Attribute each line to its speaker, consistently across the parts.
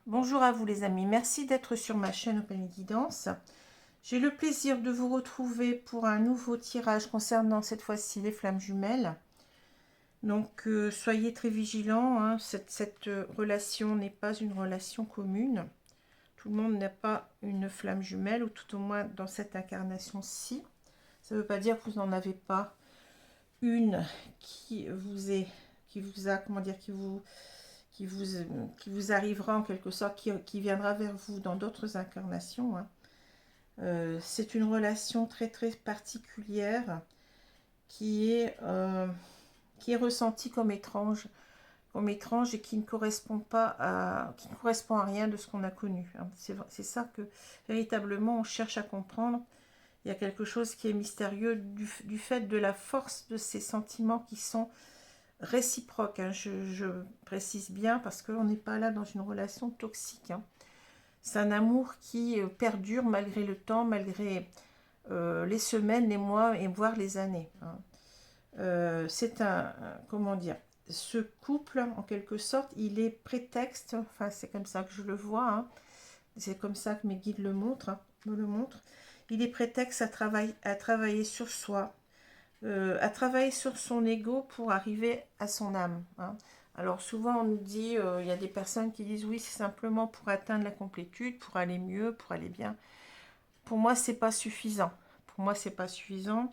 Speaker 1: Bonjour à vous les amis, merci d'être sur ma chaîne Open Guidance. J'ai le plaisir de vous retrouver pour un nouveau tirage concernant cette fois-ci les flammes jumelles. Donc soyez très vigilants, hein. Cette relation n'est pas une relation commune. Tout le monde n'a pas une flamme jumelle, ou tout au moins dans cette incarnation-ci. Ça ne veut pas dire que vous n'en avez pas une comment dire, qui vous arrivera en quelque sorte, qui viendra vers vous dans d'autres incarnations, hein. C'est une relation très très particulière qui est ressentie comme étrange et qui ne correspond pas qui ne correspond à rien de ce qu'on a connu, hein. C'est ça que véritablement on cherche à comprendre. Il y a quelque chose qui est mystérieux du fait de la force de ces sentiments qui sont réciproques, hein. Je précise bien parce qu'on n'est pas là dans une relation toxique, hein. C'est un amour qui perdure malgré le temps, malgré les semaines, les mois et voire les années, hein. C'est comment dire, ce couple en quelque sorte, il est prétexte, enfin c'est comme ça que je le vois, hein. C'est comme ça que mes guides le montrent, hein, me le montrent. Il est prétexte à travailler sur soi, à travailler sur son ego pour arriver à son âme, hein. Alors souvent on nous dit, il y a des personnes qui disent oui c'est simplement pour atteindre la complétude, pour aller mieux, pour aller bien. Pour moi c'est pas suffisant. Pour moi c'est pas suffisant.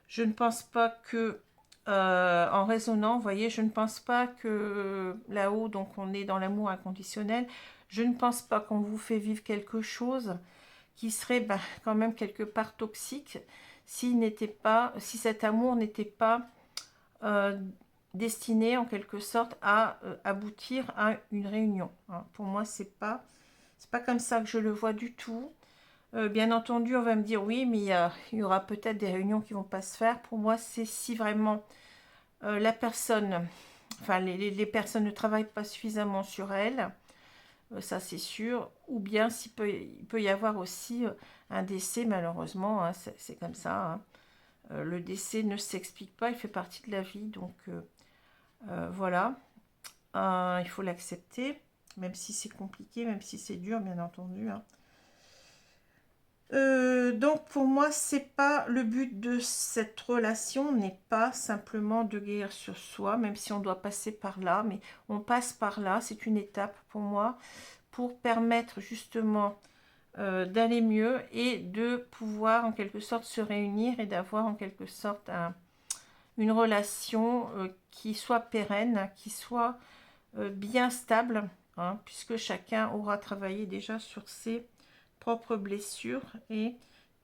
Speaker 1: Je ne pense pas que, en raisonnant, vous voyez, je ne pense pas que là-haut, donc on est dans l'amour inconditionnel, je ne pense pas qu'on vous fait vivre quelque chose qui serait quand même quelque part toxique si cet amour n'était pas euh, destiné en quelque sorte à aboutir à une réunion, hein. Pour moi, c'est pas comme ça que je le vois du tout. Bien entendu, on va me dire oui, mais il y aura peut-être des réunions qui vont pas se faire. Pour moi, c'est si vraiment la personne, enfin les personnes ne travaillent pas suffisamment sur elles, ça c'est sûr, ou bien il peut y avoir aussi un décès malheureusement, hein, c'est comme ça, hein. Le décès ne s'explique pas, il fait partie de la vie, donc voilà. Il faut l'accepter, même si c'est compliqué, même si c'est dur, bien entendu, hein. Donc pour moi, c'est pas le but de cette relation n'est pas simplement de guérir sur soi, même si on doit passer par là, mais on passe par là, c'est une étape pour moi, pour permettre justement d'aller mieux et de pouvoir en quelque sorte se réunir et d'avoir en quelque sorte une relation qui soit pérenne, qui soit bien stable, hein, puisque chacun aura travaillé déjà sur ses propres blessures et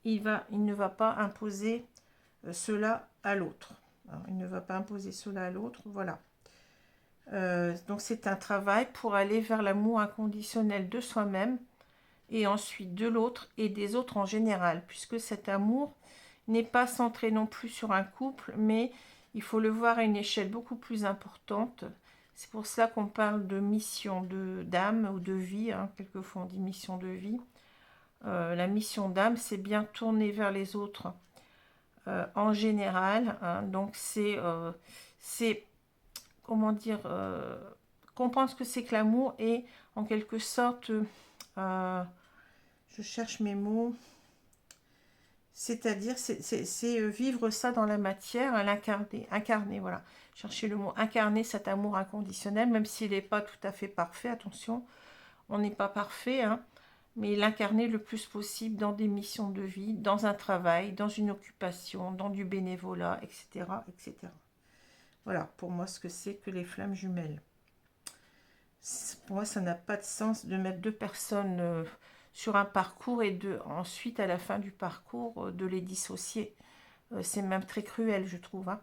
Speaker 1: il ne va pas imposer cela à l'autre, hein. Il ne va pas imposer cela à l'autre, voilà. Donc c'est un travail pour aller vers l'amour inconditionnel de soi-même et ensuite de l'autre et des autres en général, puisque cet amour n'est pas centré non plus sur un couple, mais il faut le voir à une échelle beaucoup plus importante. C'est pour cela qu'on parle de mission d'âme ou de vie, hein. Quelquefois on dit mission de vie. La mission d'âme, c'est bien tourner vers les autres en général, hein. Donc c'est comment dire, comprendre ce que c'est que l'amour et en quelque sorte, je cherche mes mots, c'est-à-dire c'est vivre ça dans la matière, hein, l'incarner, incarner, voilà. Chercher le mot, incarner cet amour inconditionnel, même s'il n'est pas tout à fait parfait, attention, on n'est pas parfait, hein, mais l'incarner le plus possible dans des missions de vie, dans un travail, dans une occupation, dans du bénévolat, etc., etc. Voilà, pour moi, ce que c'est que les flammes jumelles. Pour moi, ça n'a pas de sens de mettre deux personnes sur un parcours et ensuite, à la fin du parcours, de les dissocier. C'est même très cruel, je trouve, hein.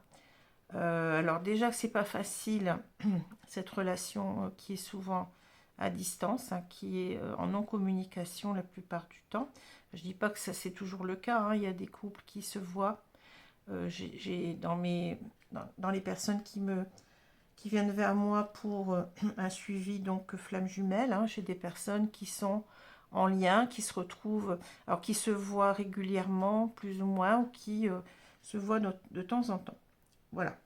Speaker 1: Alors déjà que c'est pas facile, cette relation qui est souvent à distance, hein, qui est en non-communication la plupart du temps. Je dis pas que ça c'est toujours le cas, hein. Il y a des couples qui se voient. J'ai dans les personnes qui viennent vers moi pour un suivi donc flamme jumelle, hein, j'ai des personnes qui sont en lien, qui se retrouvent, alors qui se voient régulièrement, plus ou moins, ou qui se voient de temps en temps. Voilà.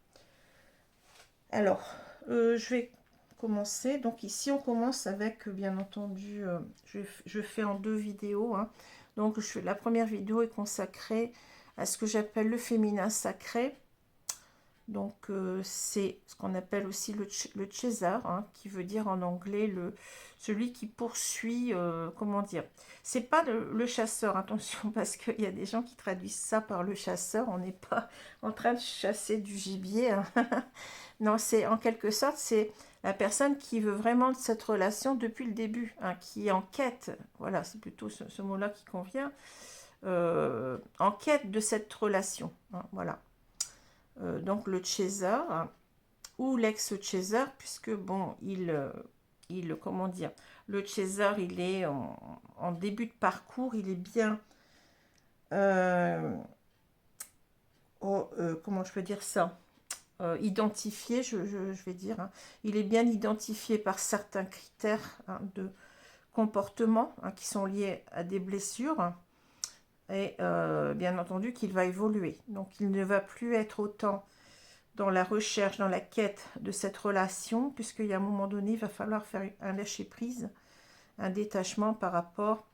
Speaker 1: Alors, je vais commencer. Donc ici, on commence avec, bien entendu, je fais en 2 vidéos. Hein. Donc la première vidéo est consacrée à ce que j'appelle le féminin sacré. Donc c'est ce qu'on appelle aussi le chaser, hein, qui veut dire en anglais celui qui poursuit, comment dire, c'est pas le chasseur, attention, parce qu'il y a des gens qui traduisent ça par le chasseur, on n'est pas en train de chasser du gibier, hein. Non, c'est en quelque sorte, c'est la personne qui veut vraiment de cette relation depuis le début, hein, qui est en quête, voilà, c'est plutôt ce mot-là qui convient, en quête de cette relation, hein, voilà. Donc le chaser ou l'ex-chaser, puisque bon, comment dire, le chaser, il est en début de parcours, il est bien, comment je peux dire ça, identifié, je vais dire, hein. Il est bien identifié par certains critères, hein, de comportement, hein, qui sont liés à des blessures, et bien entendu qu'il va évoluer. Donc il ne va plus être autant dans la recherche, dans la quête de cette relation, puisqu'il y a un moment donné, il va falloir faire un lâcher-prise, un détachement par rapport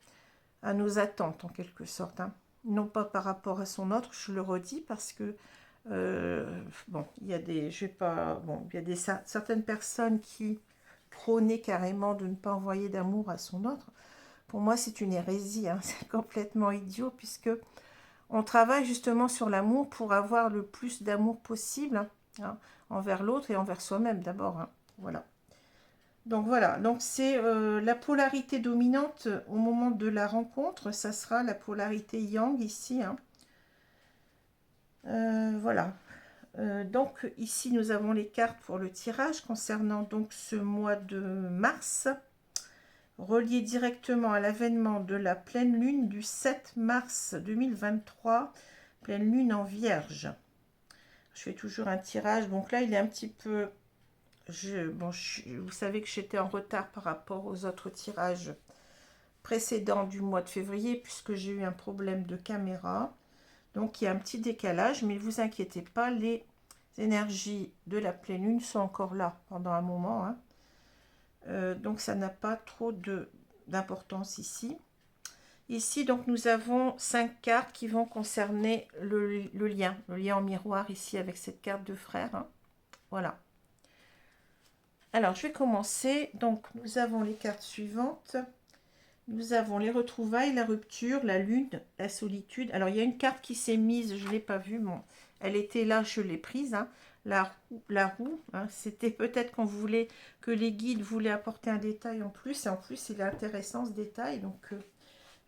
Speaker 1: à nos attentes, en quelque sorte, hein. Non pas par rapport à son autre, je le redis, parce que, bon, il y a des, je vais pas, bon, il y a certaines personnes qui prônaient carrément de ne pas envoyer d'amour à son autre. Pour moi, c'est une hérésie, hein, c'est complètement idiot, puisque on travaille justement sur l'amour pour avoir le plus d'amour possible, hein, envers l'autre et envers soi-même d'abord, hein, voilà. Donc voilà, donc c'est la polarité dominante au moment de la rencontre, ça sera la polarité yang ici, hein. Voilà. Donc ici nous avons les cartes pour le tirage concernant donc ce mois de mars, relié directement à l'avènement de la pleine lune du 7 mars 2023, pleine lune en Vierge. Je fais toujours un tirage, donc là il est un petit peu, vous savez que j'étais en retard par rapport aux autres tirages précédents du mois de février, puisque j'ai eu un problème de caméra, donc il y a un petit décalage, mais ne vous inquiétez pas, les énergies de la pleine lune sont encore là pendant un moment, hein. Donc ça n'a pas trop d'importance ici. Ici, donc, nous avons 5 cartes qui vont concerner le lien en miroir ici avec cette carte de frère, hein. Voilà. Alors, je vais commencer. Donc, nous avons les cartes suivantes. Nous avons les retrouvailles, la rupture, la lune, la solitude. Alors, il y a une carte qui s'est mise, je ne l'ai pas vue, bon, elle était là, je l'ai prise, hein. La roue, hein, c'était peut-être qu'on voulait, que les guides voulaient apporter un détail en plus, et en plus, il est intéressant ce détail, donc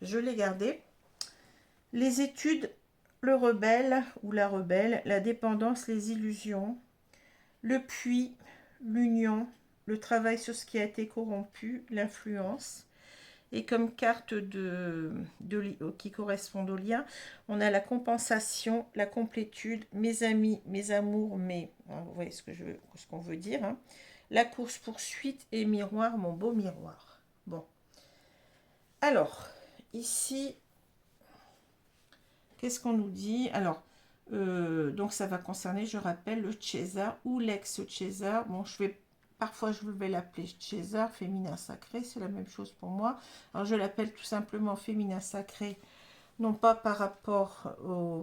Speaker 1: je l'ai gardé. Les études, le rebelle ou la rebelle, la dépendance, les illusions, le puits, l'union, le travail sur ce qui a été corrompu, l'influence. Et comme carte qui correspondent au lien, on a la compensation, la complétude, mes amis, mes amours, vous voyez ce qu'on veut dire, hein. La course-poursuite et miroir, mon beau miroir. Bon. Alors, ici, qu'est-ce qu'on nous dit? Alors, donc ça va concerner, je rappelle, le chaser ou l'ex-chaser. Bon, parfois je vais l'appeler chaser, féminin sacré, c'est la même chose pour moi. Alors je l'appelle tout simplement féminin sacré, non pas par rapport au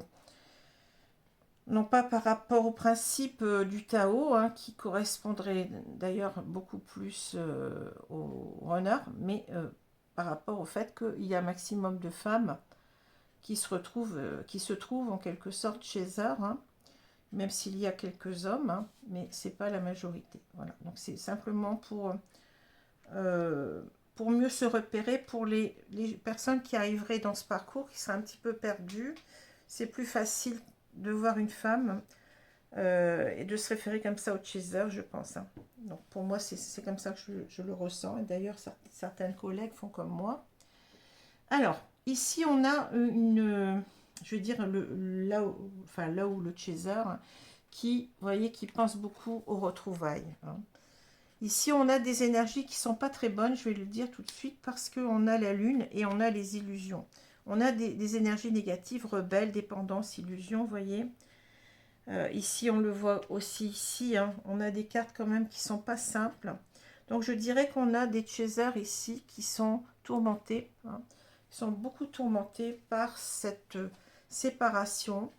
Speaker 1: principe du Tao, hein, qui correspondrait d'ailleurs beaucoup plus au runner, mais par rapport au fait qu'il y a un maximum de femmes qui se trouvent en quelque sorte chaser, hein, même s'il y a quelques hommes, hein, mais c'est pas la majorité. Voilà. Donc c'est simplement pour mieux se repérer pour les personnes qui arriveraient dans ce parcours, qui seraient un petit peu perdues. C'est plus facile de voir une femme et de se référer comme ça au chaser, je pense, hein. Donc pour moi, c'est comme ça que je le ressens. Et d'ailleurs, certaines collègues font comme moi. Alors, ici, on a je veux dire, là où le chaser, qui, vous voyez, qui pense beaucoup aux retrouvailles, hein. Ici, on a des énergies qui ne sont pas très bonnes, je vais le dire tout de suite, parce qu'on a la lune et on a les illusions. On a des énergies négatives, rebelles, dépendance, illusion, vous voyez. Ici, on le voit aussi ici, hein, on a des cartes quand même qui ne sont pas simples. Donc je dirais qu'on a des chasers ici qui sont tourmentés, hein, qui sont beaucoup tourmentés par cette séparation,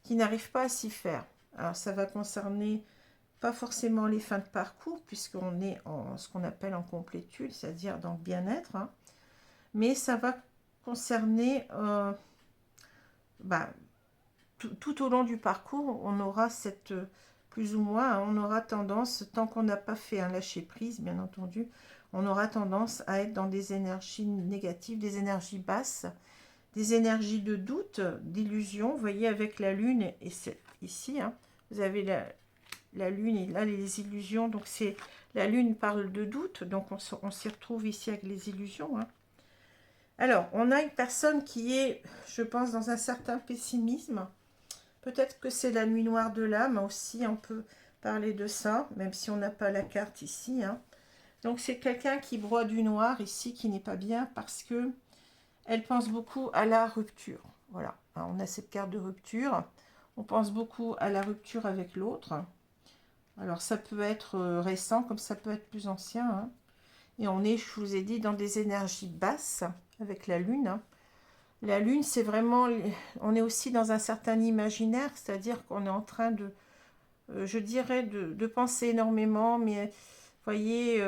Speaker 1: qui n'arrivent pas à s'y faire. Alors ça va concerner pas forcément les fins de parcours, puisqu'on est en ce qu'on appelle en complétude, c'est-à-dire dans le bien-être, hein, mais ça va concerner bah, tout au long du parcours, on aura cette, plus ou moins, hein, on aura tendance, tant qu'on n'a pas fait un lâcher-prise, bien entendu, on aura tendance à être dans des énergies négatives, des énergies basses, des énergies de doute, d'illusion. Vous voyez, avec la lune, et c'est ici, hein, vous avez la lune, et là, les illusions, donc c'est, la lune parle de doute, donc on s'y retrouve ici avec les illusions, hein. Alors, on a une personne qui est, je pense, dans un certain pessimisme. Peut-être que c'est la nuit noire de l'âme aussi, on peut parler de ça, même si on n'a pas la carte ici, hein. Donc c'est quelqu'un qui broie du noir ici, qui n'est pas bien, parce que elle pense beaucoup à la rupture. Voilà, hein, on a cette carte de rupture. On pense beaucoup à la rupture avec l'autre. Alors ça peut être récent, comme ça peut être plus ancien, hein. Et on est, je vous ai dit, dans des énergies basses, avec la lune, hein. La lune, c'est vraiment, on est aussi dans un certain imaginaire, c'est-à-dire qu'on est en train de, je dirais, de penser énormément, mais vous voyez,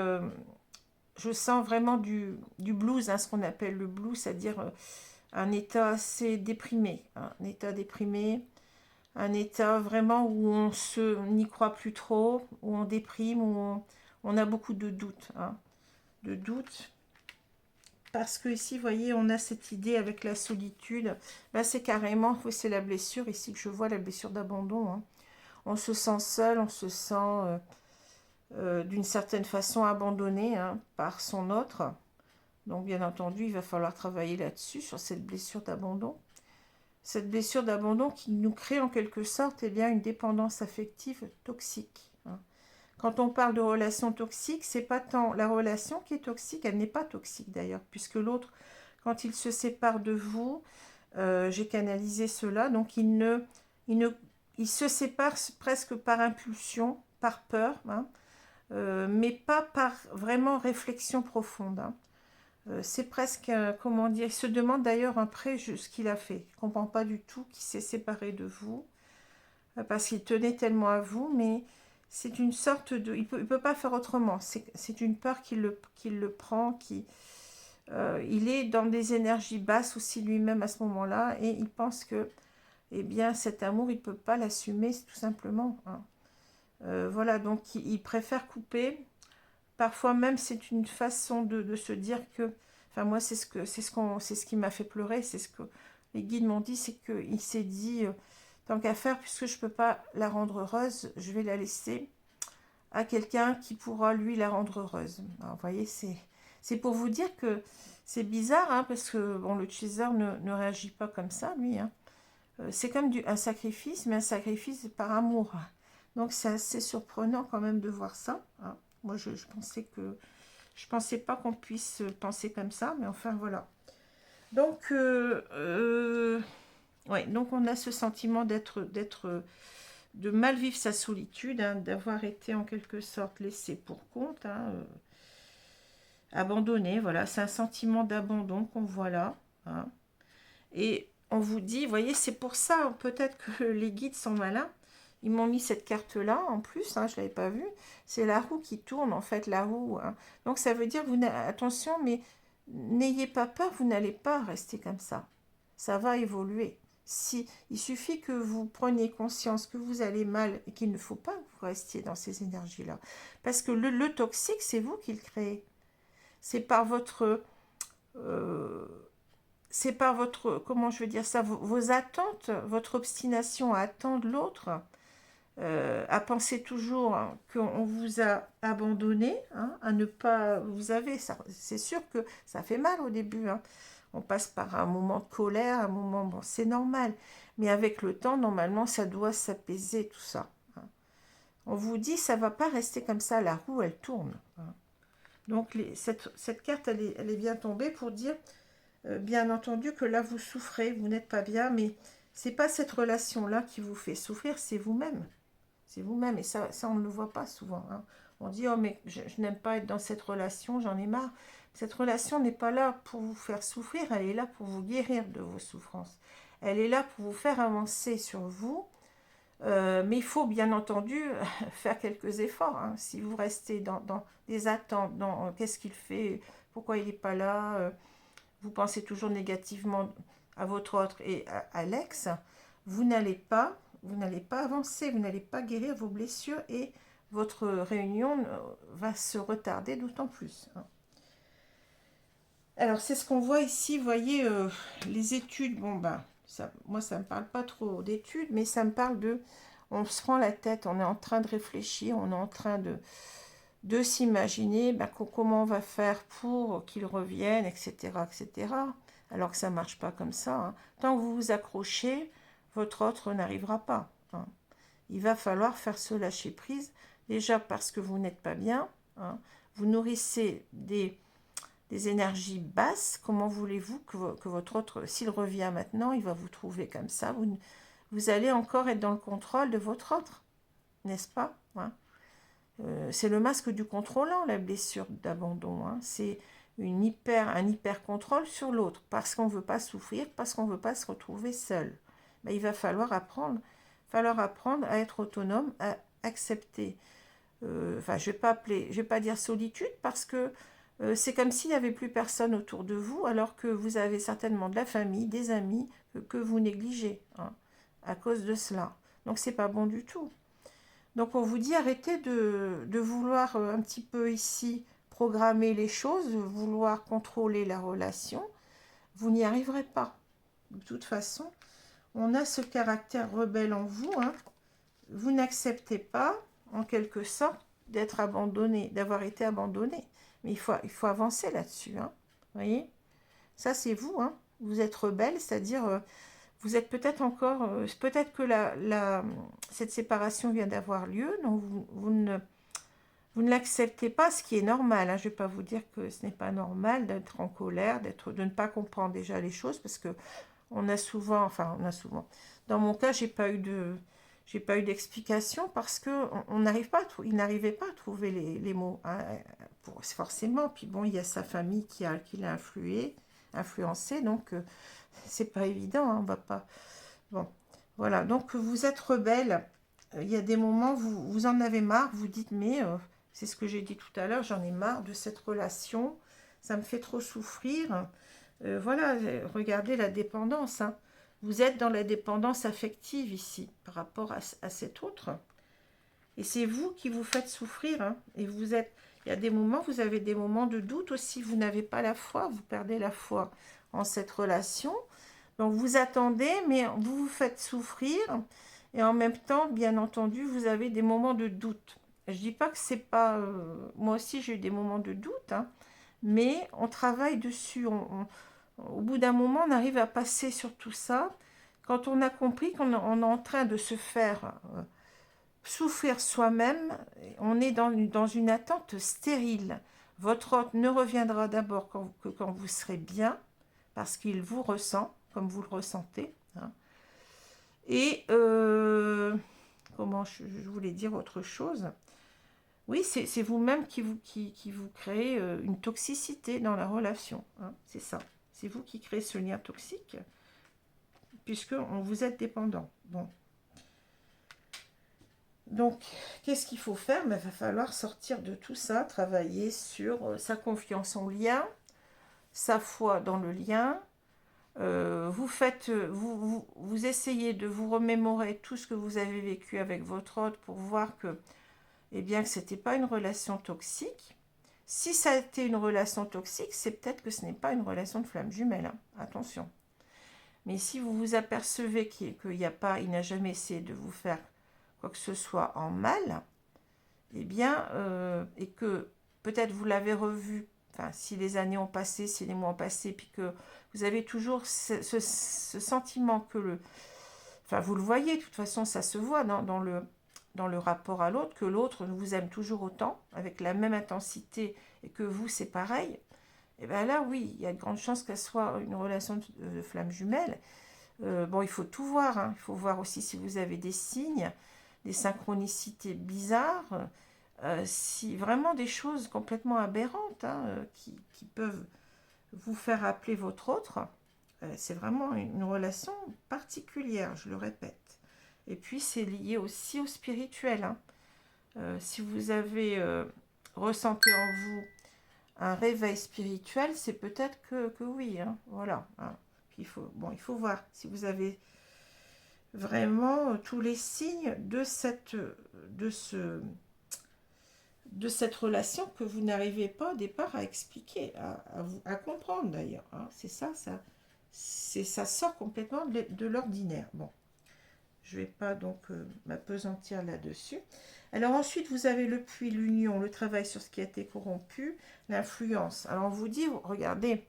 Speaker 1: je sens vraiment du blues, hein, ce qu'on appelle le blues, c'est-à-dire un état assez déprimé, hein, un état déprimé, un état vraiment où n'y croit plus trop, où on déprime, où on a beaucoup de doutes, hein, de doutes. Parce que ici, vous voyez, on a cette idée avec la solitude. Là, c'est carrément, c'est la blessure ici que je vois, la blessure d'abandon, hein. On se sent seul, on se sent d'une certaine façon abandonné, hein, par son autre. Donc, bien entendu, il va falloir travailler là-dessus, sur cette blessure d'abandon. Cette blessure d'abandon qui nous crée en quelque sorte, eh bien, une dépendance affective toxique, hein. Quand on parle de relation toxique, c'est pas tant la relation qui est toxique, elle n'est pas toxique d'ailleurs, puisque l'autre, quand il se sépare de vous, j'ai canalisé cela, donc il se sépare presque par impulsion, par peur, hein, mais pas par vraiment réflexion profonde, hein. C'est presque, comment dire, il se demande d'ailleurs après ce qu'il a fait. Il ne comprend pas du tout qu'il s'est séparé de vous, parce qu'il tenait tellement à vous, mais c'est une sorte de... Il peut pas faire autrement. C'est une peur qui le prend, il est dans des énergies basses aussi lui-même à ce moment-là, et il pense que, eh bien, cet amour, il ne peut pas l'assumer, tout simplement, hein. Voilà, donc il préfère couper. Parfois même, c'est une façon de se dire que... Enfin, moi, c'est ce qui m'a fait pleurer, c'est ce que les guides m'ont dit, c'est qu'il s'est dit... tant qu'à faire, puisque je ne peux pas la rendre heureuse, je vais la laisser à quelqu'un qui pourra, lui, la rendre heureuse. Alors, vous voyez, c'est pour vous dire que c'est bizarre, hein, parce que bon, le chaser ne réagit pas comme ça, lui, hein. C'est comme un sacrifice, mais un sacrifice par amour. Donc, c'est assez surprenant quand même de voir ça, hein. Moi, je pensais pas qu'on puisse penser comme ça, mais enfin, voilà. Donc, ouais, donc on a ce sentiment de mal vivre sa solitude, hein, d'avoir été en quelque sorte laissé pour compte, hein, abandonné, voilà, c'est un sentiment d'abandon qu'on voit là, hein. Et on vous dit, vous voyez, c'est pour ça, peut-être que les guides sont malins, ils m'ont mis cette carte-là, en plus, hein, je ne l'avais pas vue, c'est la roue qui tourne, en fait, la roue, hein. Donc ça veut dire, attention, mais n'ayez pas peur, vous n'allez pas rester comme ça va évoluer. Si, il suffit que vous preniez conscience que vous allez mal et qu'il ne faut pas que vous restiez dans ces énergies-là. Parce que le toxique, c'est vous qui le créez. C'est par votre... euh, c'est par votre... Comment je veux dire ça, vos attentes, votre obstination à attendre l'autre, à penser toujours, hein, qu'on vous a abandonné, hein, à ne pas... Vous avez... C'est sûr que ça fait mal au début, hein. On passe par un moment de colère, un moment, bon, c'est normal. Mais avec le temps, normalement, ça doit s'apaiser, tout ça, hein. On vous dit, ça ne va pas rester comme ça, la roue, elle tourne, hein. Donc, cette carte, elle est bien tombée pour dire, bien entendu, que là, vous souffrez, vous n'êtes pas bien, mais c'est pas cette relation-là qui vous fait souffrir, c'est vous-même. C'est vous-même, et ça on ne le voit pas souvent, hein. On dit, oh mais je n'aime pas être dans cette relation, j'en ai marre. Cette relation n'est pas là pour vous faire souffrir, elle est là pour vous guérir de vos souffrances. Elle est là pour vous faire avancer sur vous. Mais il faut bien entendu faire quelques efforts. Hein. Si vous restez dans des attentes, dans qu'est-ce qu'il fait, pourquoi il n'est pas là, vous pensez toujours négativement à votre autre et à l'ex, vous n'allez pas avancer, vous n'allez pas guérir vos blessures et votre réunion va se retarder d'autant plus. Hein. Alors, c'est ce qu'on voit ici, vous voyez, les études, bon, ben, ça, moi, ça ne me parle pas trop d'études, mais ça me parle de, on se prend la tête, on est en train de réfléchir, on est en train de s'imaginer ben, comment on va faire pour qu'ils reviennent, etc., etc., alors que ça ne marche pas comme ça. Hein. Tant que vous vous accrochez, votre autre n'arrivera pas. Hein. Il va falloir faire ce lâcher-prise, déjà parce que vous n'êtes pas bien, hein. Vous nourrissez des énergies basses. Comment voulez-vous que votre autre, s'il revient maintenant, il va vous trouver comme ça, vous allez encore être dans le contrôle de votre autre, n'est-ce pas? Hein. C'est le masque du contrôlant, la blessure d'abandon. Hein. C'est un hyper contrôle sur l'autre, parce qu'on ne veut pas souffrir, parce qu'on ne veut pas se retrouver seul. Ben, il va falloir apprendre à être autonome, à accepter. Enfin, je vais pas dire solitude, parce que c'est comme s'il n'y avait plus personne autour de vous, alors que vous avez certainement de la famille, des amis que vous négligez, hein, à cause de cela. Donc, c'est pas bon du tout. Donc, on vous dit arrêtez de vouloir un petit peu ici programmer les choses, de vouloir contrôler la relation. Vous n'y arriverez pas. De toute façon, on a ce caractère rebelle en vous. Hein. Vous n'acceptez pas, en quelque sorte, d'être abandonné, d'avoir été abandonné. Mais il faut avancer là-dessus. Hein. Vous voyez? Ça, c'est vous. Hein. Vous êtes rebelle, c'est-à-dire... vous êtes peut-être encore... peut-être que cette séparation vient d'avoir lieu, donc vous ne l'acceptez pas, ce qui est normal. Hein. Je ne vais pas vous dire que ce n'est pas normal d'être en colère, de ne pas comprendre déjà les choses, parce que on a souvent... Dans mon cas, j'ai pas eu d'explication parce que il n'arrivait pas à trouver les mots. Hein, forcément. Puis bon, il y a sa famille qui l'a influencé, donc c'est pas évident. Hein, on va pas. Bon, voilà. Donc vous êtes rebelle. Il y a des moments vous en avez marre. Vous dites mais c'est ce que j'ai dit tout à l'heure. J'en ai marre de cette relation. Ça me fait trop souffrir. Voilà. Regardez la dépendance. Hein. Vous êtes dans la dépendance affective ici, par rapport à cet autre. Et c'est vous qui vous faites souffrir. Hein. Et il y a des moments, vous avez des moments de doute aussi. Vous n'avez pas la foi, vous perdez la foi en cette relation. Donc vous attendez, mais vous vous faites souffrir. Et en même temps, bien entendu, vous avez des moments de doute. Je ne dis pas que c'est pas... moi aussi, j'ai eu des moments de doute. Hein, mais on travaille dessus. Au bout d'un moment, on arrive à passer sur tout ça. Quand on a compris qu'on est en train de se faire souffrir soi-même, on est dans une attente stérile. Votre hôte ne reviendra d'abord que quand vous serez bien, parce qu'il vous ressent, comme vous le ressentez. Hein. Et, comment je voulais dire autre chose. Oui, c'est vous-même qui vous créez une toxicité dans la relation. Hein, c'est ça. C'est vous qui créez ce lien toxique, puisque vous êtes dépendant. Bon. Donc, qu'est-ce qu'il faut faire? Il va falloir sortir de tout ça, travailler sur sa confiance en lien, sa foi dans le lien. Vous essayez de vous remémorer tout ce que vous avez vécu avec votre autre pour voir que, eh bien, que ce n'était pas une relation toxique. Si ça a été une relation toxique, c'est peut-être que ce n'est pas une relation de flamme jumelle. Hein. Attention. Mais si vous vous apercevez qu'il n'a jamais essayé de vous faire quoi que ce soit en mal, eh bien, et que peut-être vous l'avez revu, enfin, si les années ont passé, si les mois ont passé, puis que vous avez toujours ce sentiment que enfin, vous le voyez, de toute façon, ça se voit dans le rapport à l'autre, que l'autre vous aime toujours autant, avec la même intensité, et que vous, c'est pareil, et bien là, oui, il y a de grandes chances qu'elle soit une relation de flamme jumelle. Bon, il faut tout voir, hein. Il faut voir aussi si vous avez des signes, des synchronicités bizarres. si vraiment des choses complètement aberrantes qui peuvent vous faire appeler votre autre, c'est vraiment une relation particulière, je le répète. Et puis c'est lié aussi au spirituel. Si vous avez ressenti en vous un réveil spirituel, c'est peut-être que oui, voilà. Puis il faut voir si vous avez vraiment tous les signes de ce, de cette relation que vous n'arrivez pas au départ à expliquer, à comprendre d'ailleurs. C'est ça sort complètement de l'ordinaire. Bon, je ne vais pas donc m'apesantir là-dessus. Alors ensuite, vous avez le puits, l'union, le travail sur ce qui a été corrompu, l'influence. Alors on vous dit, regardez,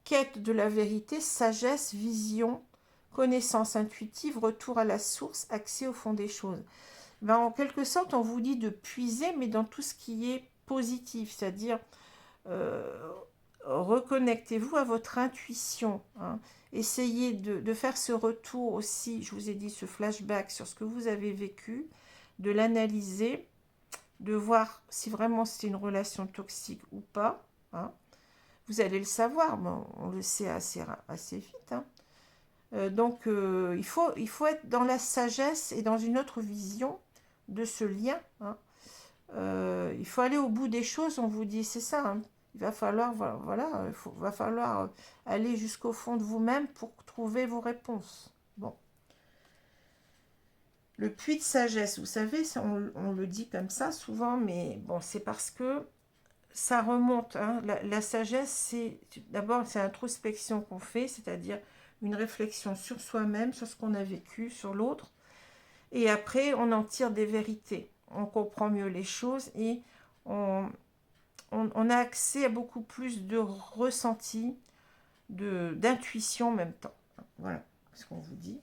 Speaker 1: quête de la vérité, sagesse, vision, connaissance intuitive, retour à la source, accès au fond des choses. Ben, en quelque sorte, on vous dit de puiser, mais dans tout ce qui est positif, c'est-à-dire euh, reconnectez-vous à votre intuition. Essayez de faire ce retour aussi, je vous ai dit, ce flashback sur ce que vous avez vécu, de l'analyser, de voir si vraiment c'est une relation toxique ou pas. Vous allez le savoir, mais on le sait assez vite. Donc, il faut être dans la sagesse et dans une autre vision de ce lien. Il faut aller au bout des choses, on vous dit, c'est ça. Il va falloir, voilà, va falloir aller jusqu'au fond de vous-même pour trouver vos réponses. Bon. Le puits de sagesse, vous savez, on le dit comme ça souvent, mais bon, c'est parce que ça remonte. La sagesse, c'est d'abord, c'est l'introspection qu'on fait, c'est-à-dire une réflexion sur soi-même, sur ce qu'on a vécu, sur l'autre. Et après, on en tire des vérités. On comprend mieux les choses et on a accès à beaucoup plus de ressenti, d'intuition en même temps. Voilà ce qu'on vous dit.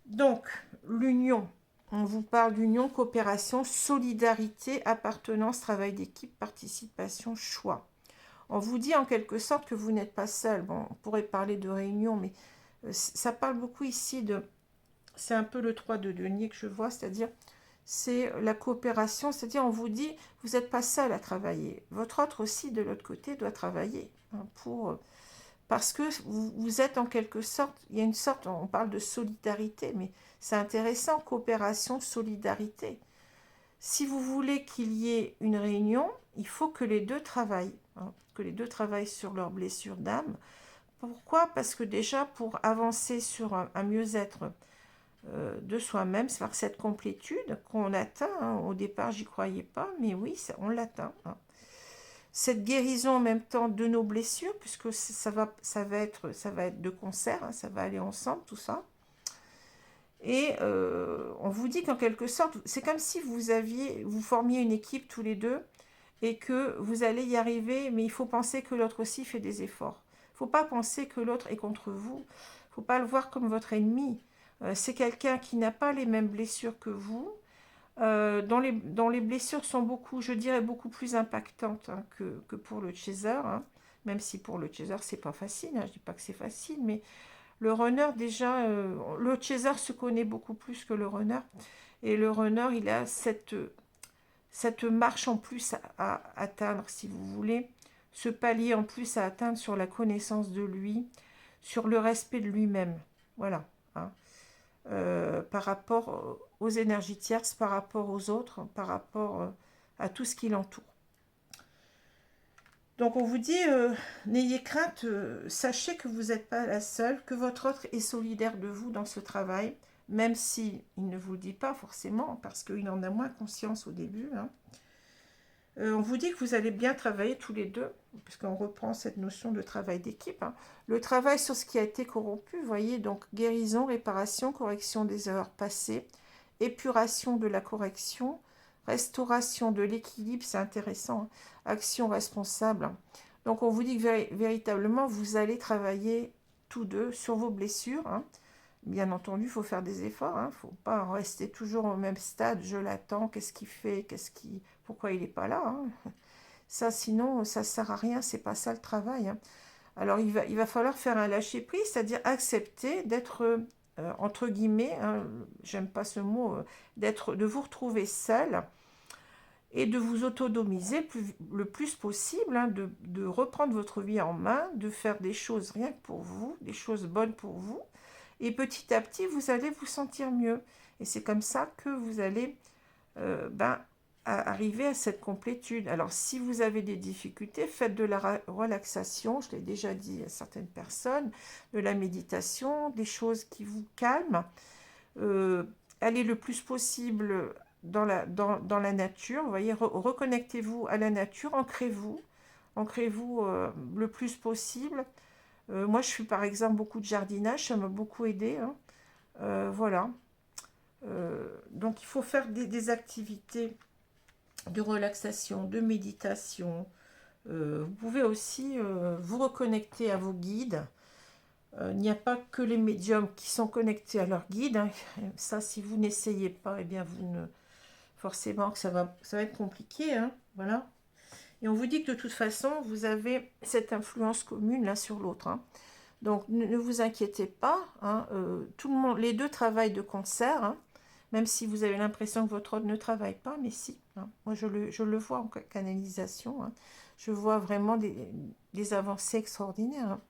Speaker 1: Donc, l'union. On vous parle d'union, coopération, solidarité, appartenance, travail d'équipe, participation, choix. On vous dit en quelque sorte que vous n'êtes pas seul. Bon, on pourrait parler de réunion, mais ça parle beaucoup ici de... C'est un peu le 3 de denier que je vois, c'est-à-dire c'est la coopération, c'est-à-dire on vous dit vous n'êtes pas seul à travailler. Votre autre aussi de l'autre côté doit travailler parce que vous êtes en quelque sorte, il y a une sorte, on parle de solidarité, mais c'est intéressant, coopération, solidarité. Si vous voulez qu'il y ait une réunion, il faut que les deux travaillent, que les deux travaillent sur leurs blessures d'âme. Pourquoi? Parce que déjà, pour avancer sur un mieux-être de soi-même, c'est par cette complétude qu'on atteint. Au départ, j'y croyais pas, mais oui, on l'atteint. Cette guérison en même temps de nos blessures, puisque ça va être de concert, ça va aller ensemble, tout ça. Et on vous dit qu'en quelque sorte, c'est comme si vous formiez une équipe tous les deux et que vous allez y arriver, mais il faut penser que l'autre aussi fait des efforts. Il ne faut pas penser que l'autre est contre vous. Il ne faut pas le voir comme votre ennemi. C'est quelqu'un qui n'a pas les mêmes blessures que vous, dont les blessures sont beaucoup, je dirais, beaucoup plus impactantes que pour le chaser, même si pour le chaser, c'est pas facile, je ne dis pas que c'est facile, mais le runner, déjà, le chaser se connaît beaucoup plus que le runner, et le runner, il a cette marche en plus à atteindre, si vous voulez, ce palier en plus à atteindre sur la connaissance de lui, sur le respect de lui-même, voilà. Par rapport aux énergies tierces, par rapport aux autres, par rapport à tout ce qui l'entoure. Donc on vous dit, n'ayez crainte, sachez que vous n'êtes pas la seule, que votre autre est solidaire de vous dans ce travail, même si il ne vous le dit pas forcément, parce qu'il en a moins conscience au début. On vous dit que vous allez bien travailler tous les deux, puisqu'on reprend cette notion de travail d'équipe. Le travail sur ce qui a été corrompu, vous voyez, donc guérison, réparation, correction des erreurs passées, épuration de la correction, restauration de l'équilibre, c'est intéressant, action responsable. Donc on vous dit que véritablement, vous allez travailler tous deux sur vos blessures. Bien entendu, il faut faire des efforts, il ne faut pas rester toujours au même stade, je l'attends, qu'est-ce qu'il fait, pourquoi il n'est pas là. Ça, sinon, ça ne sert à rien, c'est pas ça le travail. Alors, il va falloir faire un lâcher-prise, c'est-à-dire accepter d'être, entre guillemets, j'aime pas ce mot, de vous retrouver seul, et de vous autonomiser le plus possible, hein, de reprendre votre vie en main, de faire des choses rien que pour vous, des choses bonnes pour vous. Et petit à petit, vous allez vous sentir mieux. Et c'est comme ça que vous allez arriver à cette complétude. Alors, si vous avez des difficultés, faites de la relaxation, je l'ai déjà dit à certaines personnes, de la méditation, des choses qui vous calment. Allez le plus possible dans la nature, vous voyez, reconnectez-vous à la nature, ancrez-vous le plus possible. Moi, je fais par exemple beaucoup de jardinage, ça m'a beaucoup aidé, hein. Voilà. Donc, il faut faire des activités de relaxation, de méditation. Vous pouvez aussi vous reconnecter à vos guides. Il n'y a pas que les médiums qui sont connectés à leurs guides, hein. Ça, si vous n'essayez pas, eh bien, forcément que ça va être compliqué, hein. Voilà. Et on vous dit que de toute façon, vous avez cette influence commune l'un sur l'autre, hein. Donc, ne vous inquiétez pas, hein. Tout le monde, les deux travaillent de concert, hein. Même si vous avez l'impression que votre ordre ne travaille pas, mais si, hein. Moi, je le vois en canalisation, hein. Je vois vraiment des avancées extraordinaires, hein.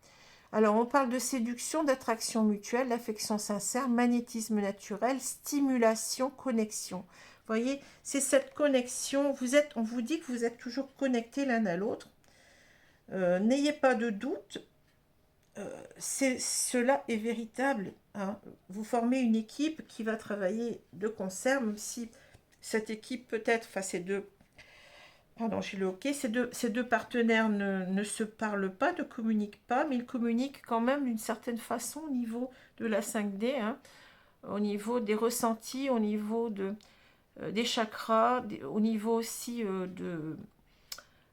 Speaker 1: Alors, on parle de séduction, d'attraction mutuelle, d'affection sincère, magnétisme naturel, stimulation, connexion. Vous voyez, c'est cette connexion. On vous dit que vous êtes toujours connectés l'un à l'autre. N'ayez pas de doute. Cela est véritable, hein. Vous formez une équipe qui va travailler de concert, même si cette équipe peut-être, enfin j'ai le hockey, ces deux partenaires ne se parlent pas, ne communiquent pas, mais ils communiquent quand même d'une certaine façon au niveau de la 5D, hein, au niveau des ressentis, au niveau des chakras, au niveau aussi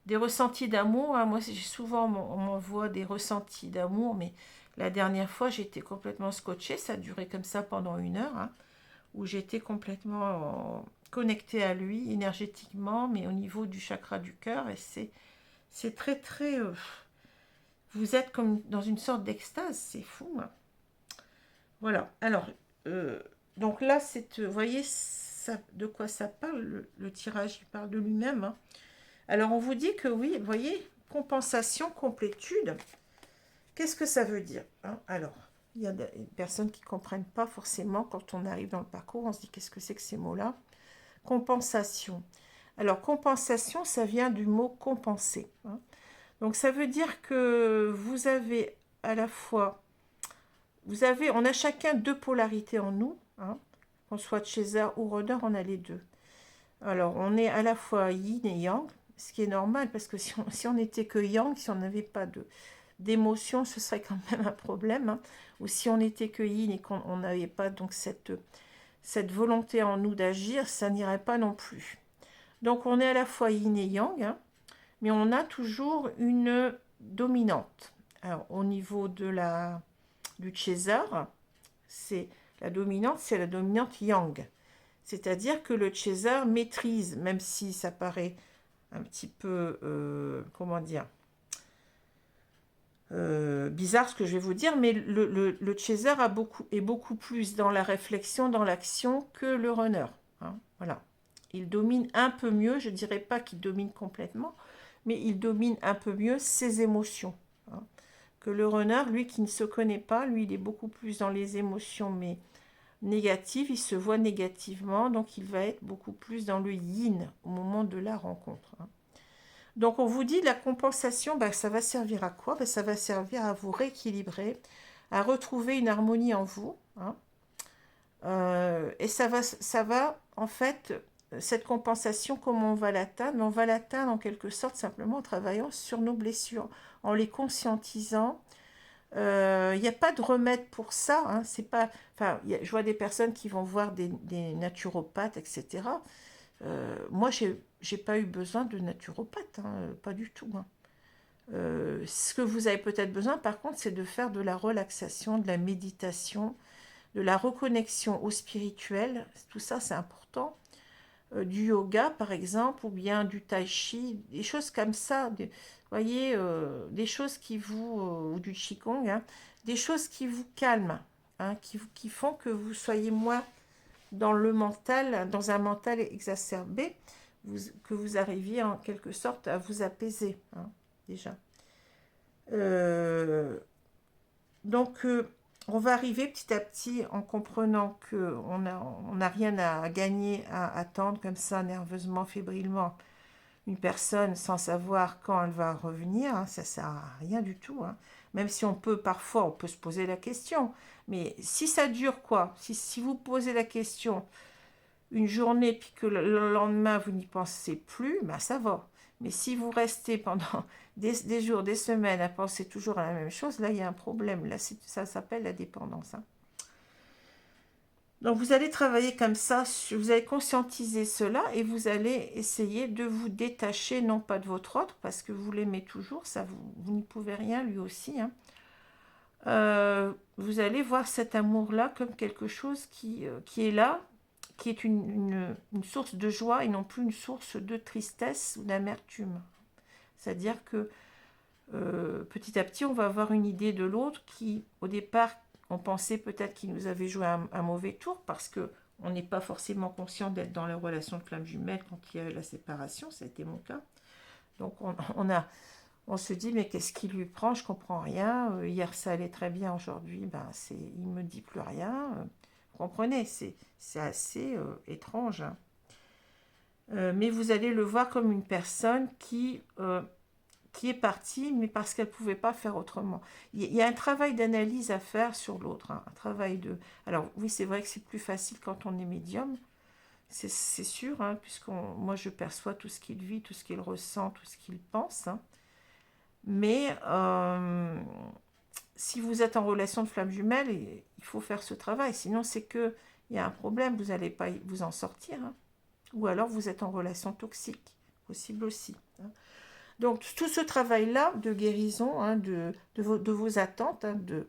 Speaker 1: des ressentis d'amour, hein. Moi, souvent, on m'envoie des ressentis d'amour, mais la dernière fois, j'étais complètement scotchée. Ça a duré comme ça pendant 1 heure, hein, où j'étais complètement connectée à lui énergétiquement, mais au niveau du chakra du cœur. Et c'est très, très... vous êtes comme dans une sorte d'extase, c'est fou, hein. Voilà. Alors, donc là, vous voyez ça, de quoi ça parle, le tirage, il parle de lui-même, hein. Alors, on vous dit que oui, vous voyez, compensation, complétude. Qu'est-ce que ça veut dire, hein? Alors, il y a des personnes qui ne comprennent pas forcément quand on arrive dans le parcours. On se dit, qu'est-ce que c'est que ces mots-là? Compensation. Alors, compensation, ça vient du mot compenser, hein. Donc, ça veut dire que vous avez à la fois... on a chacun deux polarités en nous, hein. Qu'on soit Chaser ou Runner, on a les deux. Alors, on est à la fois yin et yang, ce qui est normal, parce que si on n'était que yang, si on n'avait pas d'émotion, ce serait quand même un problème, hein. Ou si on n'était que yin et qu'on n'avait pas donc cette volonté en nous d'agir, ça n'irait pas non plus. Donc, on est à la fois yin et yang, hein, mais on a toujours une dominante. Alors, au niveau du chaser, c'est la dominante yang. C'est-à-dire que le chaser maîtrise, même si ça paraît un petit peu, comment dire, bizarre ce que je vais vous dire, mais le chaser est beaucoup plus dans la réflexion, dans l'action que le runner, hein. Voilà. Il domine un peu mieux, je ne dirais pas qu'il domine complètement, mais il domine un peu mieux ses émotions, hein, que le runner, lui qui ne se connaît pas, lui il est beaucoup plus dans les émotions, mais négative, il se voit négativement, donc il va être beaucoup plus dans le yin au moment de la rencontre, hein. Donc on vous dit la compensation, ça va servir à quoi? Ça va servir à vous rééquilibrer, à retrouver une harmonie en vous, hein. Et ça va en fait, cette compensation, comment on va l'atteindre? On va l'atteindre en quelque sorte simplement en travaillant sur nos blessures, en les conscientisant. Il n'y a pas de remède pour ça, hein. C'est pas, enfin, je vois des personnes qui vont voir des naturopathes, etc. Moi, j'ai pas eu besoin de naturopathe, hein, pas du tout, hein. Ce que vous avez peut-être besoin, par contre, c'est de faire de la relaxation, de la méditation, de la reconnexion au spirituel. Tout ça, c'est important. Du yoga, par exemple, ou bien du tai chi, des choses comme ça. Vous voyez, des choses ou du qigong, hein, des choses qui vous calment, hein, qui font que vous soyez moins dans le mental, dans un mental exacerbé. que vous arriviez en quelque sorte à vous apaiser, hein, déjà. Donc, on va arriver petit à petit en comprenant qu'on n'a rien à gagner à attendre comme ça, nerveusement, fébrilement, une personne sans savoir quand elle va revenir, hein, ça ne sert à rien du tout. Hein. Même si parfois, on peut se poser la question. Mais si ça dure quoi? Si vous posez la question une journée, puis que le lendemain, vous n'y pensez plus, ben ça va. Mais si vous restez pendant des jours, des semaines à penser toujours à la même chose, là, il y a un problème. Là, ça s'appelle la dépendance. Hein. Donc, vous allez travailler comme ça, vous allez conscientiser cela et vous allez essayer de vous détacher, non pas de votre autre, parce que vous l'aimez toujours, ça, vous n'y pouvez rien, lui aussi. Hein. Vous allez voir cet amour-là comme quelque chose qui est là, qui est une source de joie et non plus une source de tristesse ou d'amertume. C'est-à-dire que petit à petit, on va avoir une idée de l'autre qui, au départ, on pensait peut-être qu'il nous avait joué un mauvais tour parce qu'on n'est pas forcément conscient d'être dans la relation de flamme jumelle quand il y a eu la séparation, ça a été mon cas. Donc on se dit, mais qu'est-ce qui lui prend? Je comprends rien. Hier, ça allait très bien. Aujourd'hui, il ne me dit plus rien. Vous comprenez, c'est assez étrange. Hein. Mais vous allez le voir comme une personne qui est partie, mais parce qu'elle ne pouvait pas faire autrement. Il y a un travail d'analyse à faire sur l'autre. Hein, un travail de... Alors oui, c'est vrai que c'est plus facile quand on est médium. C'est sûr, hein, moi je perçois tout ce qu'il vit, tout ce qu'il ressent, tout ce qu'il pense. Hein. Mais si vous êtes en relation de flamme jumelle, il faut faire ce travail. Sinon, c'est qu'il y a un problème, vous n'allez pas vous en sortir. Hein. Ou alors, vous êtes en relation toxique, possible aussi. Hein. Donc, tout ce travail-là de guérison, hein, de vos attentes, hein, de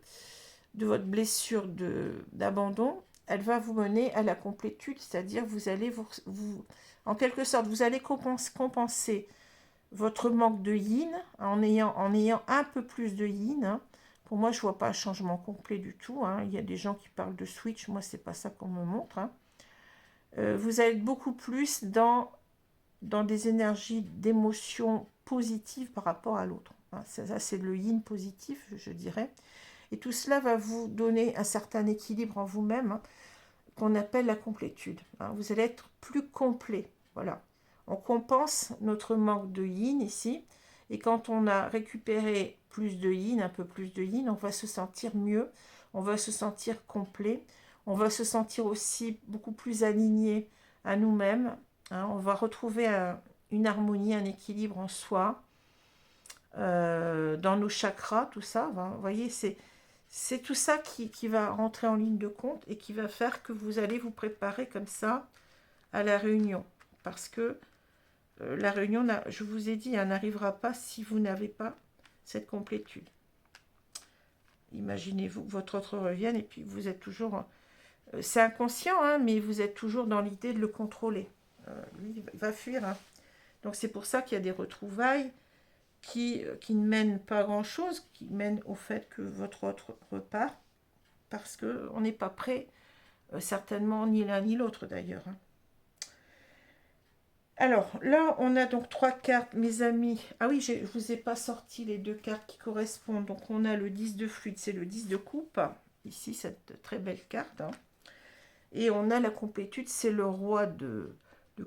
Speaker 1: votre blessure d'abandon, elle va vous mener à la complétude, c'est-à-dire vous allez en quelque sorte, vous allez compenser votre manque de yin en ayant un peu plus de yin. Hein. Pour moi, je ne vois pas un changement complet du tout. Hein. Il y a des gens qui parlent de switch, moi, c'est pas ça qu'on me montre. Hein. Vous allez être beaucoup plus dans des énergies d'émotions positives par rapport à l'autre. Hein. Ça, c'est le yin positif, je dirais. Et tout cela va vous donner un certain équilibre en vous-même, hein, qu'on appelle la complétude. Hein. Vous allez être plus complet. Voilà. On compense notre manque de yin ici. Et quand on a récupéré plus de yin, un peu plus de yin, on va se sentir mieux. On va se sentir complet. On va se sentir aussi beaucoup plus aligné à nous-mêmes. Hein. On va retrouver une harmonie, un équilibre en soi, dans nos chakras, tout ça. Hein. Vous voyez, c'est tout ça qui va rentrer en ligne de compte et qui va faire que vous allez vous préparer comme ça à la réunion. Parce que la réunion, je vous ai dit, elle n'arrivera pas si vous n'avez pas cette complétude. Imaginez-vous que votre autre revienne et puis vous êtes toujours... c'est inconscient, hein, mais vous êtes toujours dans l'idée de le contrôler. Lui, il va fuir. Hein. Donc c'est pour ça qu'il y a des retrouvailles qui ne mènent pas à grand-chose, qui mènent au fait que votre autre repart, parce qu'on n'est pas prêt, certainement ni l'un ni l'autre d'ailleurs. Hein. Alors, là, on a donc 3 cartes, mes amis. Ah oui, je ne vous ai pas sorti les 2 cartes qui correspondent. Donc, on a le 10 de fluide, c'est le 10 de coupe. Ici, cette très belle carte. Hein. Et on a la complétude, c'est le roi de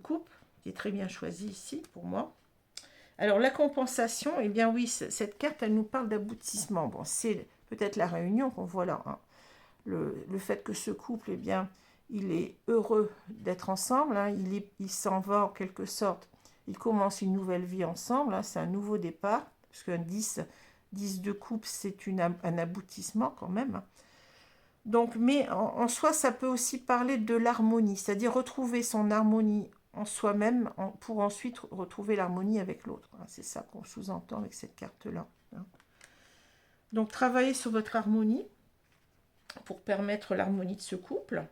Speaker 1: coupe, qui est très bien choisi ici, pour moi. Alors, la compensation, eh bien oui, cette carte, elle nous parle d'aboutissement. Bon, c'est peut-être la réunion qu'on voit là. Hein. Le fait que ce couple, eh bien... il est heureux d'être ensemble, hein. Il s'en va en quelque sorte, il commence une nouvelle vie ensemble, hein. C'est un nouveau départ, parce qu'un 10 de coupe, c'est un aboutissement quand même. Hein. Donc, mais en soi, ça peut aussi parler de l'harmonie, c'est-à-dire retrouver son harmonie en soi-même pour ensuite retrouver l'harmonie avec l'autre. Hein. C'est ça qu'on sous-entend avec cette carte-là. Hein. Donc, travaillez sur votre harmonie pour permettre l'harmonie de ce couple.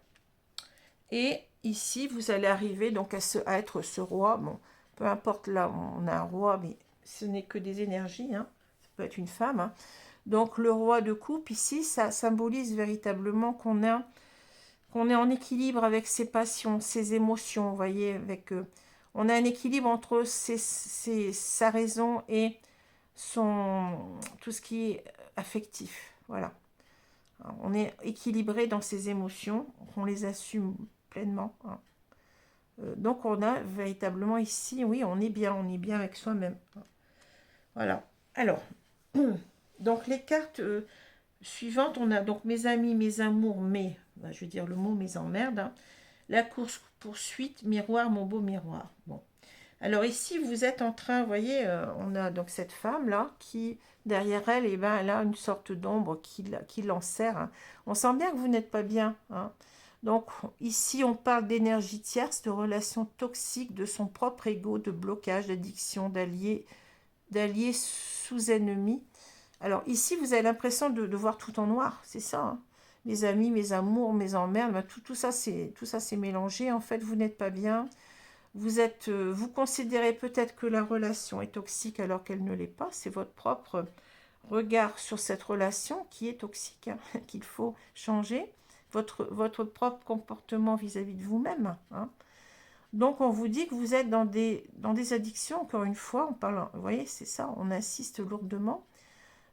Speaker 1: Et ici, vous allez arriver donc à être ce roi. Bon, peu importe, là, on a un roi, mais ce n'est que des énergies. Hein. Ça peut être une femme. Hein. Donc, le roi de coupe, ici, ça symbolise véritablement qu'on est en équilibre avec ses passions, ses émotions. Vous voyez, On a un équilibre entre sa raison et tout ce qui est affectif. Voilà. Alors, on est équilibré dans ses émotions, on les assume pleinement. Hein. Donc on a véritablement ici, oui, on est bien avec soi-même. Voilà. Alors, donc les cartes suivantes, on a donc mes amis, mes amours, je vais dire le mot mes emmerdes. Hein. La course-poursuite, miroir, mon beau miroir. Bon. Alors ici, vous êtes en train, vous voyez, on a donc cette femme-là qui, derrière elle, eh ben, elle a une sorte d'ombre qui l'enserre. Hein. On sent bien que vous n'êtes pas bien. Hein. Donc ici, on parle d'énergie tierce, de relations toxiques, de son propre ego, de blocage, d'addiction, d'alliés sous ennemis. Alors ici, vous avez l'impression de voir tout en noir, c'est ça. Hein. Mes amis, mes amours, mes emmerdes, ben, tout ça c'est mélangé. En fait, vous n'êtes pas bien. Vous considérez peut-être que la relation est toxique alors qu'elle ne l'est pas. C'est votre propre regard sur cette relation qui est toxique, hein, qu'il faut changer. Votre propre comportement vis-à-vis de vous-même. Hein. Donc, on vous dit que vous êtes dans des addictions, encore une fois, on parle, vous voyez, c'est ça, on insiste lourdement.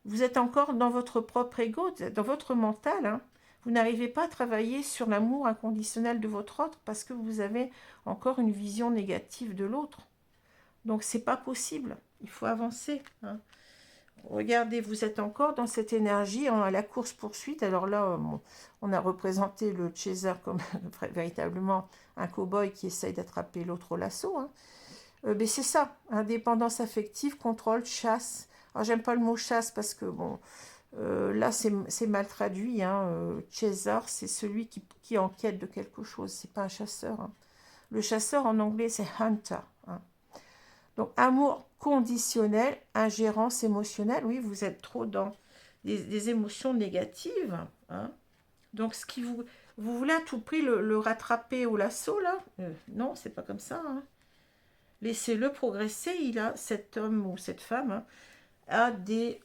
Speaker 1: Vous êtes encore dans votre propre ego, dans votre mental. Hein. Vous n'arrivez pas à travailler sur l'amour inconditionnel de votre autre parce que vous avez encore une vision négative de l'autre. Donc, c'est pas possible. Il faut avancer. Hein. Regardez, vous êtes encore dans cette énergie à la course-poursuite. Alors là, on a représenté le chaser comme véritablement un cow-boy qui essaye d'attraper l'autre au lasso. Hein. Mais c'est ça, indépendance affective, contrôle, chasse. Alors, j'aime pas le mot chasse parce que, bon, là, c'est mal traduit. Hein. Chaser, c'est celui qui enquête de quelque chose. C'est pas un chasseur. Hein. Le chasseur, en anglais, c'est hunter. Hein. Donc, amour conditionnel, ingérence émotionnelle. Oui, vous êtes trop dans des émotions négatives. Hein. Donc, vous voulez à tout prix le rattraper au lasso, là non, c'est pas comme ça. Hein. Laissez-le progresser. Cet homme ou cette femme, hein, a des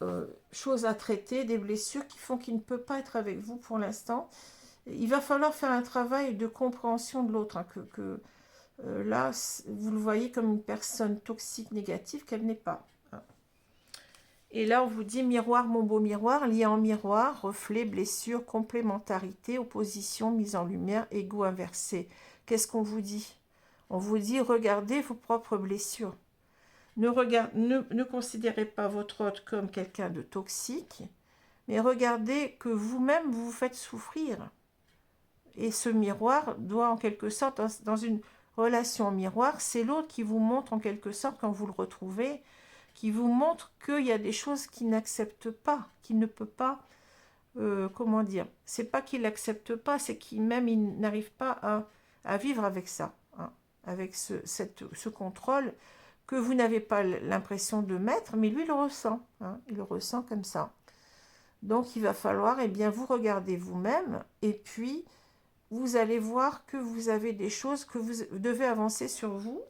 Speaker 1: choses à traiter, des blessures qui font qu'il ne peut pas être avec vous pour l'instant. Il va falloir faire un travail de compréhension de l'autre, hein, là, vous le voyez comme une personne toxique, négative, qu'elle n'est pas. Hein. Et là, on vous dit miroir, mon beau miroir, lié en miroir, reflet, blessure, complémentarité, opposition, mise en lumière, ego inversé. Qu'est-ce qu'on vous dit? On vous dit, regardez vos propres blessures. Ne considérez pas votre hôte comme quelqu'un de toxique, mais regardez que vous-même, vous vous faites souffrir. Et ce miroir doit, en quelque sorte, dans une relation miroir, c'est l'autre qui vous montre, en quelque sorte, quand vous le retrouvez, qui vous montre qu'il y a des choses qu'il n'accepte pas, qu'il ne peut pas, comment dire, c'est pas qu'il n'accepte pas, c'est qu'il n'arrive pas à vivre avec ça, hein, avec ce contrôle que vous n'avez pas l'impression de mettre, mais lui, il le ressent. Hein, il le ressent comme ça. Donc, il va falloir, eh bien, vous regarder vous-même, et puis, vous allez voir que vous avez des choses que vous devez avancer sur vous,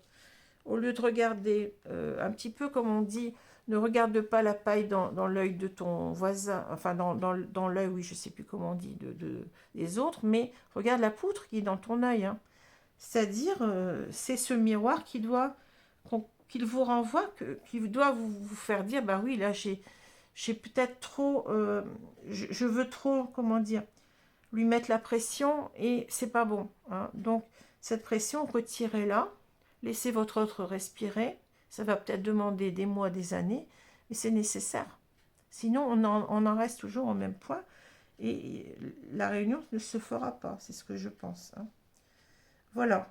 Speaker 1: au lieu de regarder un petit peu, comme on dit, ne regarde pas la paille dans l'œil de ton voisin, enfin, dans l'œil, oui, je ne sais plus comment on dit, des autres, mais regarde la poutre qui est dans ton œil. Hein. C'est-à-dire, c'est ce miroir qu'il vous renvoie, qu'il doit vous faire dire, bah oui, là, j'ai peut-être trop, je veux trop, comment dire, lui mettre la pression et c'est pas bon. Hein. Donc, cette pression, retirez-la, laissez votre autre respirer. Ça va peut-être demander des mois, des années, mais c'est nécessaire. Sinon, on en reste toujours au même point et la réunion ne se fera pas. C'est ce que je pense. Hein. Voilà.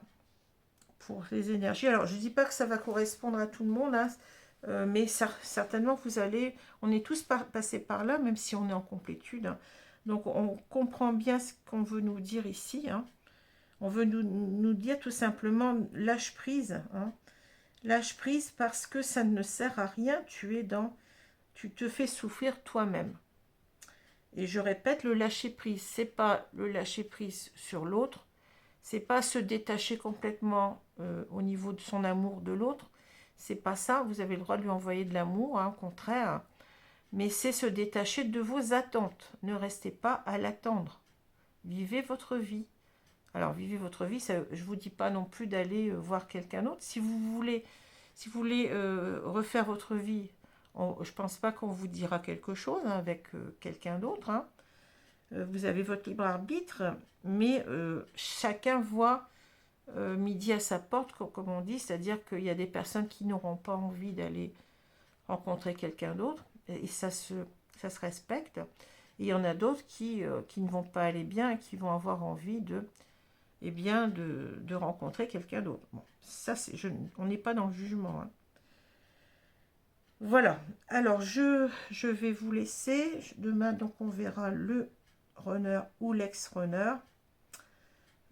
Speaker 1: Pour les énergies. Alors, je ne dis pas que ça va correspondre à tout le monde, hein, mais certainement on est tous passés par là, même si on est en complétude. Hein. Donc, on comprend bien ce qu'on veut nous dire ici. Hein. On veut nous dire tout simplement, lâche prise. Hein. Lâche prise parce que ça ne sert à rien, tu te fais souffrir toi-même. Et je répète, le lâcher prise, c'est pas le lâcher prise sur l'autre, c'est pas se détacher complètement au niveau de son amour de l'autre. C'est pas ça. Vous avez le droit de lui envoyer de l'amour, hein, au contraire. Mais c'est se détacher de vos attentes. Ne restez pas à l'attendre. Vivez votre vie. Alors, vivez votre vie, ça, je ne vous dis pas non plus d'aller voir quelqu'un d'autre. Si vous voulez refaire votre vie, je ne pense pas qu'on vous dira quelque chose hein, avec quelqu'un d'autre. Hein. Vous avez votre libre arbitre, mais chacun voit midi à sa porte, comme on dit, c'est-à-dire qu'il y a des personnes qui n'auront pas envie d'aller rencontrer quelqu'un d'autre, et ça se respecte. Et il y en a d'autres qui ne vont pas aller bien et qui vont avoir envie de rencontrer quelqu'un d'autre. Bon, ça, on n'est pas dans le jugement. Hein. Voilà. Alors, je vais vous laisser. Demain, donc, on verra le runner ou l'ex-runner.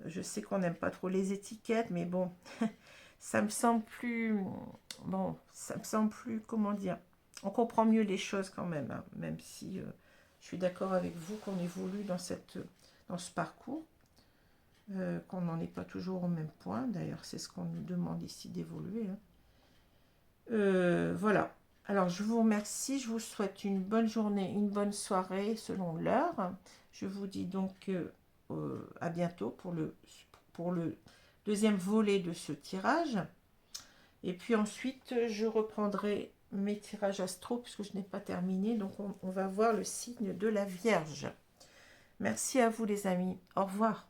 Speaker 1: Je sais qu'on n'aime pas trop les étiquettes, mais bon, ça me semble plus... Bon, ça me semble plus... Comment dire? On comprend mieux les choses quand même, hein, même si je suis d'accord avec vous qu'on évolue dans ce parcours, qu'on n'en est pas toujours au même point. D'ailleurs, c'est ce qu'on nous demande ici d'évoluer. Hein. Voilà. Alors, je vous remercie. Je vous souhaite une bonne journée, une bonne soirée selon l'heure. Je vous dis donc à bientôt pour le deuxième volet de ce tirage. Et puis ensuite, je reprendrai mes tirages astro puisque je n'ai pas terminé. Donc, on va voir le signe de la Vierge. Merci à vous les amis. Au revoir.